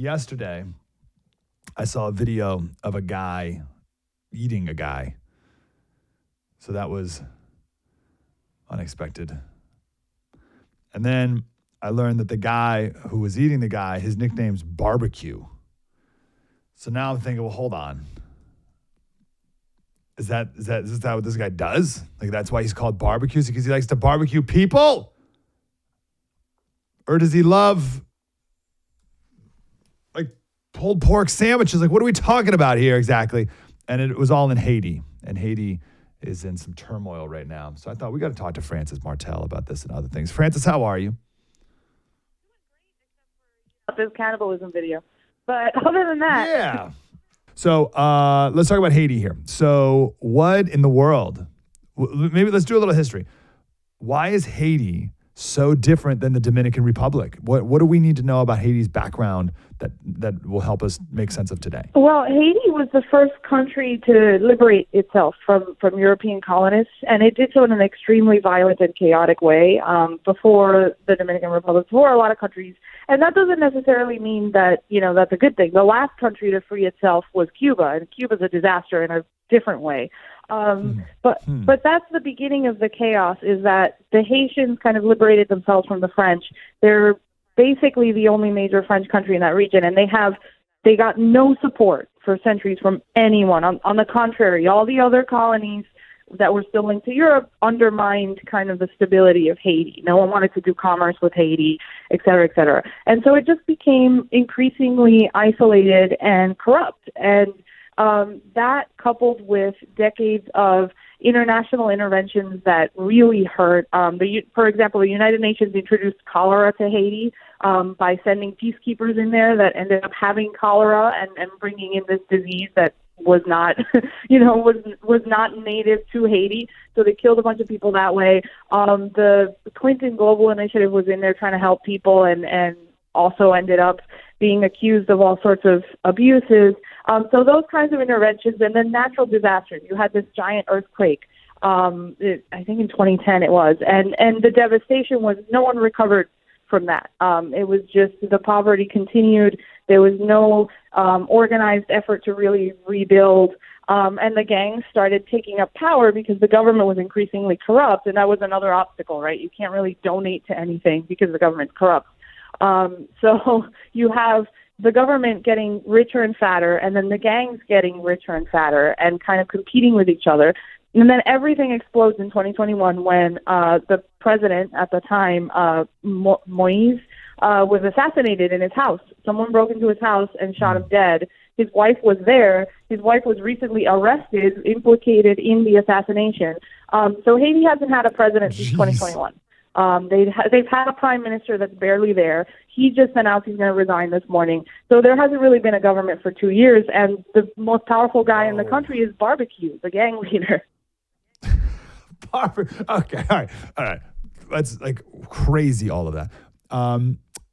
yesterday I saw a video of a guy eating a guy. So that was unexpected. And then I learned that the guy who was eating the guy, his nickname's Barbecue. So now I'm thinking, well, hold on. Is that what this guy does? Like, that's why he's called Barbecue? Because he likes to barbecue people? Or does he love, like, pulled pork sandwiches? Like, what are we talking about here exactly? And it was all in Haiti. And Haiti is in some turmoil right now. So I thought we got to talk to Frances Martel about this and other things. Frances, how are you? This cannibalism video. But other than that. Yeah. So let's talk about Haiti here. So what in the world, maybe let's do a little history. Why is Haiti so different than the Dominican Republic? What do we need to know about Haiti's background that will help us make sense of today? Well, Haiti was the first country to liberate itself from European colonists, and it did so in an extremely violent and chaotic way before the Dominican Republic, before a lot of countries. And that doesn't necessarily mean that, that's a good thing. The last country to free itself was Cuba, and Cuba's a disaster in a different way. But that's the beginning of the chaos, is that the Haitians kind of liberated themselves from the French. They're basically the only major French country in that region, and they got no support for centuries from anyone. On the contrary, all the other colonies that were still linked to Europe undermined kind of the stability of Haiti. No one wanted to do commerce with Haiti, et cetera, et cetera. And so it just became increasingly isolated and corrupt. And that, coupled with decades of international interventions that really hurt. For example, the United Nations introduced cholera to Haiti by sending peacekeepers in there that ended up having cholera and bringing in this disease that was not, was not native to Haiti. So they killed a bunch of people that way. The Clinton Global Initiative was in there trying to help people and also ended up being accused of all sorts of abuses. So those kinds of interventions, and then natural disasters. You had this giant earthquake, I think in 2010 it was, and the devastation was no one recovered from that. It was just the poverty continued. There was no organized effort to really rebuild, and the gangs started taking up power because the government was increasingly corrupt, and that was another obstacle, right? You can't really donate to anything because the government's corrupt. So you have the government getting richer and fatter, and then the gangs getting richer and fatter and kind of competing with each other. And then everything explodes in 2021 when the president at the time, Moise, was assassinated in his house. Someone broke into his house and shot him dead. His wife was there. His wife was recently arrested, implicated in the assassination. So Haiti hasn't had a president since 2021. They've had a prime minister that's barely there. He just announced he's going to resign this morning. So there hasn't really been a government for 2 years, and the most powerful guy in the country is Barbecue, the gang leader. Okay, all right. That's like crazy, all of that.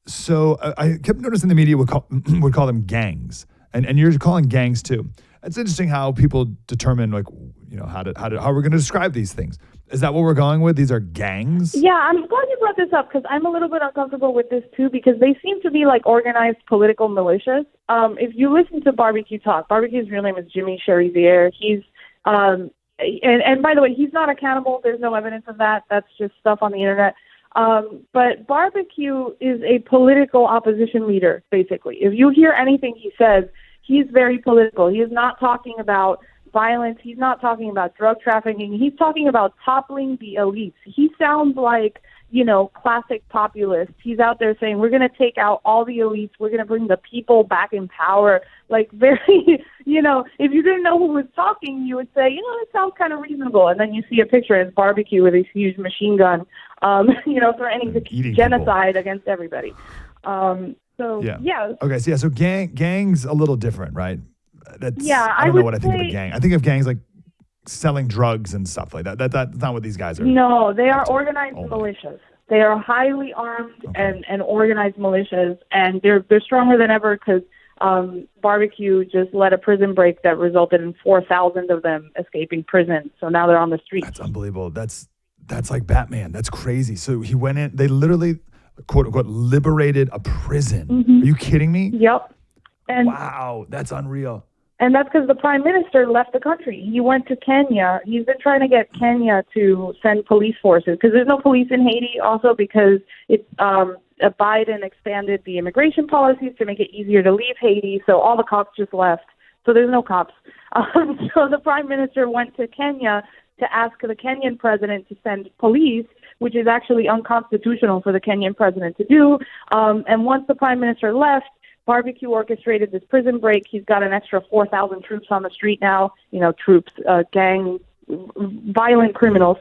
So I kept noticing the media would call them gangs, and you're calling gangs too. It's interesting how people determine how we're going to describe these things. Is that what we're going with? These are gangs? Yeah, I'm glad you brought this up because I'm a little bit uncomfortable with this too because they seem to be like organized political militias. If you listen to Barbecue talk, Barbecue's real name is Jimmy Cherizier. He's and by the way, he's not a cannibal. There's no evidence of that. That's just stuff on the internet. But Barbecue is a political opposition leader, basically. If you hear anything he says, he's very political. He is not talking about violence. He's not talking about drug trafficking. He's talking about toppling the elites. He sounds like, classic populist. He's out there saying, we're going to take out all the elites. We're going to bring the people back in power. Like very, if you didn't know who was talking, you would say, it sounds kind of reasonable. And then you see a picture of Barbecue with a huge machine gun, threatening to genocide against everybody. Yeah. Okay. So gangs a little different, right? I don't know what I think of a gang. I think of gangs like selling drugs and stuff like that. That's not what these guys are. No, they are organized militias. They are highly armed and organized militias, and they're stronger than ever because Barbecue just led a prison break that resulted in 4,000 of them escaping prison. So now they're on the streets. That's unbelievable. That's like Batman. That's crazy. So he went in. They literally, quote unquote, liberated a prison. Mm-hmm. Are you kidding me? Yep. And Wow, that's unreal. And that's because the prime minister left the country. He went to Kenya. He's been trying to get Kenya to send police forces because there's no police in Haiti. Also, because Biden expanded the immigration policies to make it easier to leave Haiti. So all the cops just left. So there's no cops. So the prime minister went to Kenya to ask the Kenyan president to send police, which is actually unconstitutional for the Kenyan president to do. And once the prime minister left, Barbecue orchestrated this prison break. He's got an extra 4,000 troops on the street now, troops, gang, violent criminals.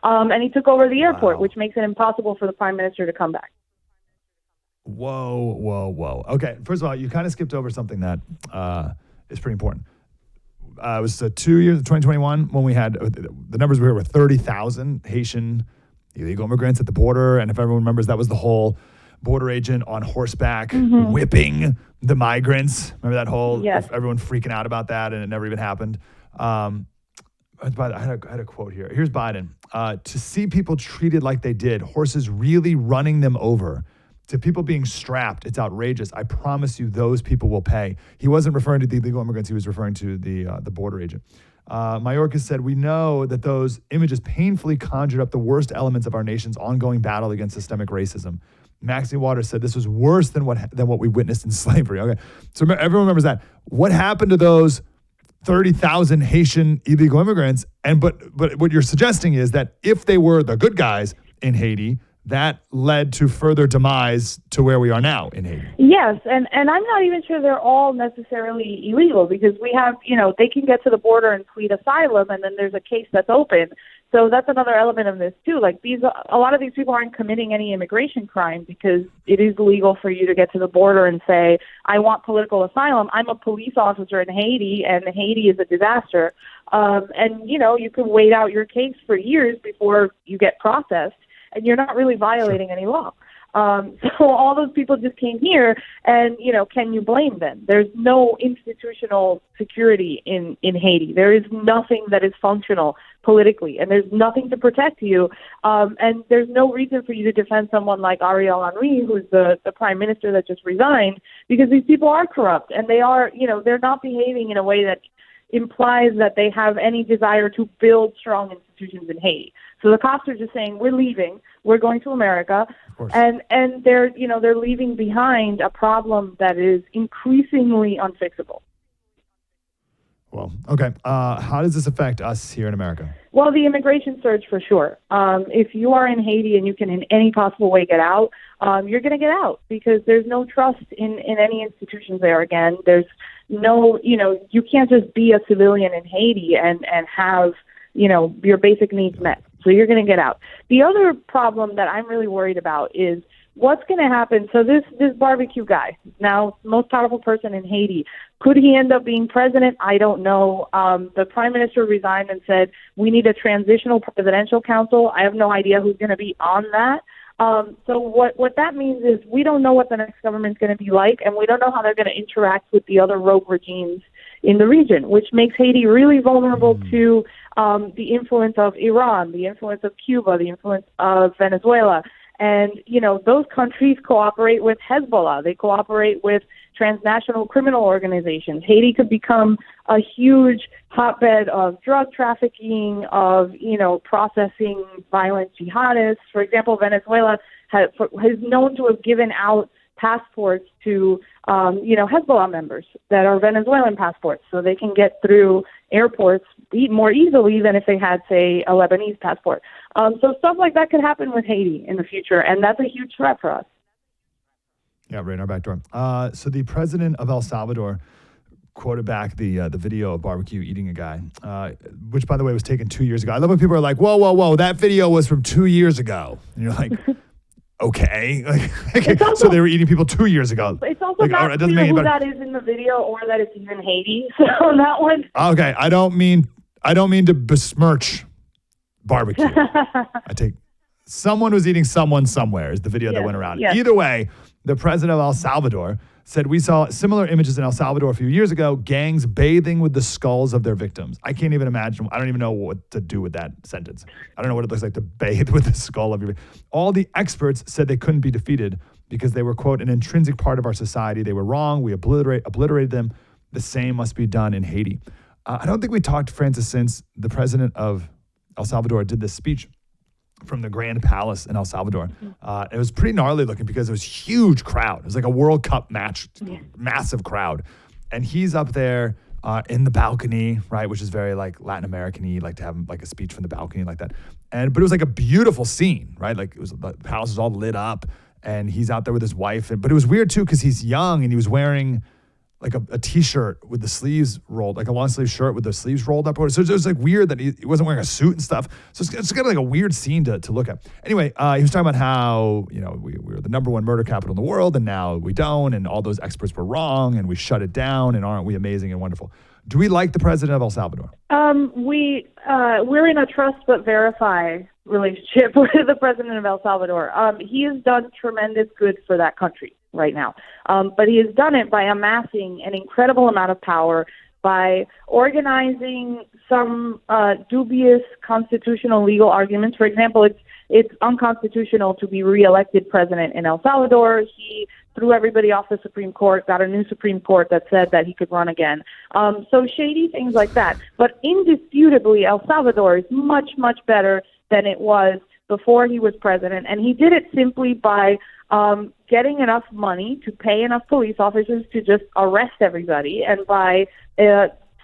And he took over the airport, which makes it impossible for the prime minister to come back. Whoa. Okay, first of all, you kind of skipped over something that is pretty important. It was 2 years, 2021, when we had, the numbers we heard were 30,000 Haitian illegal immigrants at the border. And if everyone remembers, that was the whole border agent on horseback whipping the migrants. Remember that whole, everyone freaking out about that, and it never even happened. I had a quote here. Here's Biden. To see people treated like they did, horses really running them over, to people being strapped, it's outrageous. I promise you those people will pay. He wasn't referring to the illegal immigrants. He was referring to the border agent. Mayorkas said, we know that those images painfully conjured up the worst elements of our nation's ongoing battle against systemic racism. Maxine Waters said this was worse than what we witnessed in slavery. Okay, so everyone remembers that. What happened to those 30,000 Haitian illegal immigrants? But what you're suggesting is that if they were the good guys in Haiti, that led to further demise to where we are now in Haiti. Yes, and I'm not even sure they're all necessarily illegal, because we have, they can get to the border and plead asylum, and then there's a case that's open. So that's another element of this too. Like a lot of these people aren't committing any immigration crime, because it is legal for you to get to the border and say, I want political asylum. I'm a police officer in Haiti, and Haiti is a disaster. And you can wait out your case for years before you get processed, and you're not really violating any law. So all those people just came here, and, can you blame them? There's no institutional security in Haiti. There is nothing that is functional politically, and there's nothing to protect you. And there's no reason for you to defend someone like Ariel Henry, who's the prime minister that just resigned, because these people are corrupt, and they are, they're not behaving in a way that implies that they have any desire to build strong institutions in Haiti. So the cops are just saying, we're leaving, we're going to America, and they're leaving behind a problem that is increasingly unfixable. Well, okay. How does this affect us here in America? Well, the immigration surge, for sure. If you are in Haiti and you can in any possible way get out, you're going to get out, because there's no trust in any institutions there again. There's no, you can't just be a civilian in Haiti and have, your basic needs met. So you're going to get out. The other problem that I'm really worried about is what's going to happen. So this barbecue guy, now most powerful person in Haiti, could he end up being president? I don't know. The prime minister resigned and said, we need a transitional presidential council. I have no idea who's going to be on that. So what that means is we don't know what the next government's going to be like, and we don't know how they're going to interact with the other rogue regimes in the region, which makes Haiti really vulnerable to the influence of Iran, the influence of Cuba, the influence of Venezuela. And, those countries cooperate with Hezbollah. They cooperate with transnational criminal organizations. Haiti could become a huge hotbed of drug trafficking, of, processing violent jihadists. For example, Venezuela is known to have given out passports to, Hezbollah members that are Venezuelan passports, so they can get through airports more easily than if they had, say, a Lebanese passport. So stuff like that could happen with Haiti in the future, and that's a huge threat for us. Yeah, right in our back door. So the president of El Salvador quoted back the video of barbecue eating a guy, which, by the way, was taken 2 years ago. I love when people are like, whoa, that video was from 2 years ago. And you're like, okay. So they were eating people 2 years ago. It's also not clear who that is in the video, or that it's even Haiti. So that one. Okay, I don't mean to besmirch barbecue. I take someone who's eating someone somewhere is the video that went around. Yes. Either way, the president of El Salvador said, we saw similar images in El Salvador a few years ago, gangs bathing with the skulls of their victims. I can't even imagine. I don't even know what to do with that sentence. I don't know what it looks like to bathe with the skull of your victim. All the experts said they couldn't be defeated, because they were, quote, an intrinsic part of our society. They were wrong. We obliterated them. The same must be done in Haiti. I don't think we talked to Francis since the president of El Salvador did this speech from the Grand Palace in El Salvador. It was pretty gnarly looking because it was a huge crowd. It was like a World Cup match, massive crowd. And he's up there in the balcony, right, which is very like Latin American-y, like to have like a speech from the balcony like that. But it was like a beautiful scene, right? Like it was, the palace was all lit up and he's out there with his wife. But it was weird too because he's young and he was wearing like a t-shirt with the sleeves rolled, like a long sleeve shirt with the sleeves rolled up. So it was like weird that he wasn't wearing a suit and stuff. So it's kind of like a weird scene to look at. Anyway, he was talking about how, we were the number one murder capital in the world and now we don't, and all those experts were wrong and we shut it down, and aren't we amazing and wonderful? Do we like the president of El Salvador? We're in a trust but verify relationship with the president of El Salvador. He has done tremendous good for that country right now. But he has done it by amassing an incredible amount of power, by organizing some dubious constitutional legal arguments. For example, it's unconstitutional to be reelected president in El Salvador. He threw everybody off the Supreme Court, got a new Supreme Court that said that he could run again. So shady things like that. But indisputably, El Salvador is much, much better than it was before he was president. And he did it simply by getting enough money to pay enough police officers to just arrest everybody, and by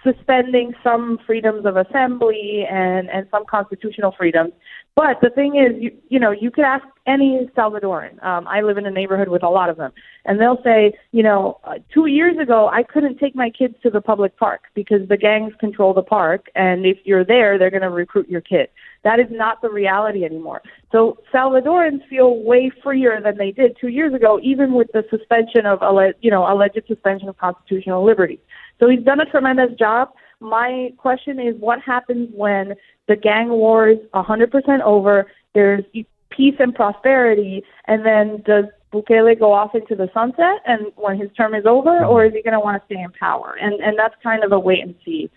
suspending some freedoms of assembly and some constitutional freedoms. But the thing is, you could ask any Salvadoran. I live in a neighborhood with a lot of them, and they'll say, 2 years ago, I couldn't take my kids to the public park because the gangs control the park, and if you're there, they're going to recruit your kid. That is not the reality anymore. So Salvadorans feel way freer than they did 2 years ago, even with the suspension of, alleged suspension of constitutional liberties. So he's done a tremendous job. My question is, what happens when the gang war is 100% over, there's peace and prosperity, and then does Bukele go off into the sunset and when his term is over, or is he going to want to stay in power? And that's kind of a wait and see